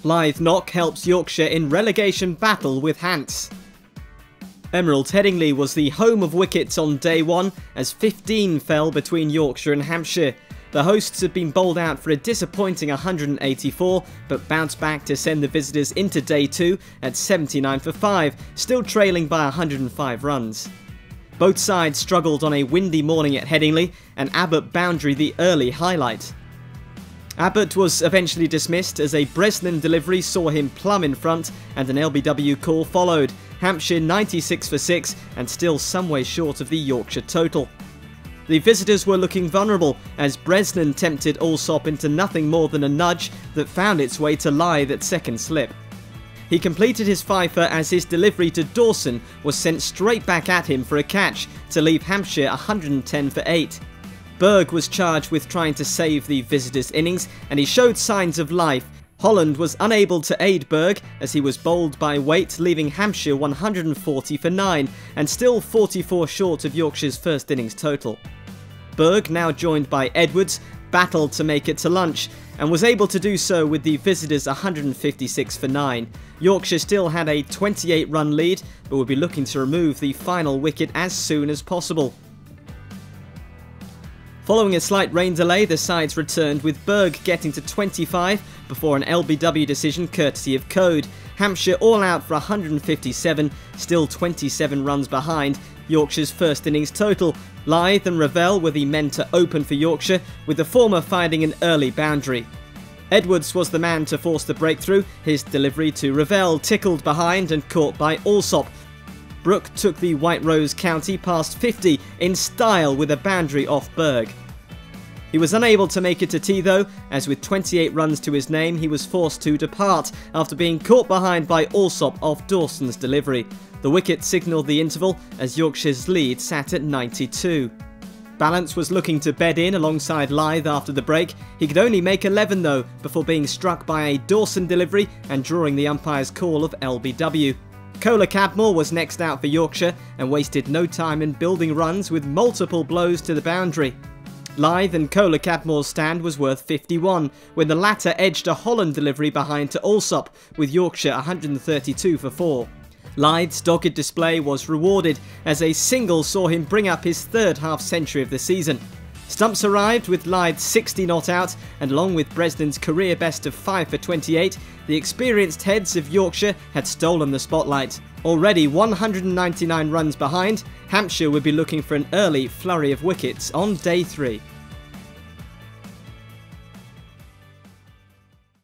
Lithe knock helps Yorkshire in relegation battle with Hants. Emerald Headingley was the home of wickets on day 1 as 15 fell between Yorkshire and Hampshire. The hosts had been bowled out for a disappointing 184 but bounced back to send the visitors into day 2 at 79 for 5, still trailing by 105 runs. Both sides struggled on a windy morning at Headingley, and Abbott boundary the early highlight. Abbott was eventually dismissed as a Bresnan delivery saw him plumb in front and an LBW call followed. Hampshire 96 for 6 and still some way short of the Yorkshire total. The visitors were looking vulnerable as Bresnan tempted Allsop into nothing more than a nudge that found its way to Lithe at second slip. He completed his fifer as his delivery to Dawson was sent straight back at him for a catch to leave Hampshire 110 for 8. Berg was charged with trying to save the visitors' innings and he showed signs of life. Holland was unable to aid Berg as he was bowled by weight, leaving Hampshire 140 for 9 and still 44 short of Yorkshire's first innings total. Berg, now joined by Edwards, battled to make it to lunch and was able to do so with the visitors 156 for 9. Yorkshire still had a 28 run lead but would be looking to remove the final wicket as soon as possible. Following a slight rain delay, the sides returned with Berg getting to 25 before an LBW decision courtesy of Code. Hampshire all out for 157, still 27 runs behind Yorkshire's first innings total. Lithe and Ravel were the men to open for Yorkshire, with the former finding an early boundary. Edwards was the man to force the breakthrough, his delivery to Ravel tickled behind and caught by Allsop. Brooke took the White Rose County past 50 in style with a boundary off Berg. He was unable to make it to tea though, as with 28 runs to his name he was forced to depart after being caught behind by Allsop off Dawson's delivery. The wicket signalled the interval as Yorkshire's lead sat at 92. Balance was looking to bed in alongside Lithe after the break. He could only make 11 though before being struck by a Dawson delivery and drawing the umpire's call of LBW. Kohler Cadmore was next out for Yorkshire and wasted no time in building runs with multiple blows to the boundary. Lithe and Kohler Cadmore's stand was worth 51 when the latter edged a Holland delivery behind to Allsop with Yorkshire 132 for 4. Lithe's dogged display was rewarded as a single saw him bring up his third half-century of the season. Stumps arrived with Lithe's 60 not out, and along with Bresnan's career best of 5 for 28, the experienced heads of Yorkshire had stolen the spotlight. Already 199 runs behind, Hampshire would be looking for an early flurry of wickets on day 3.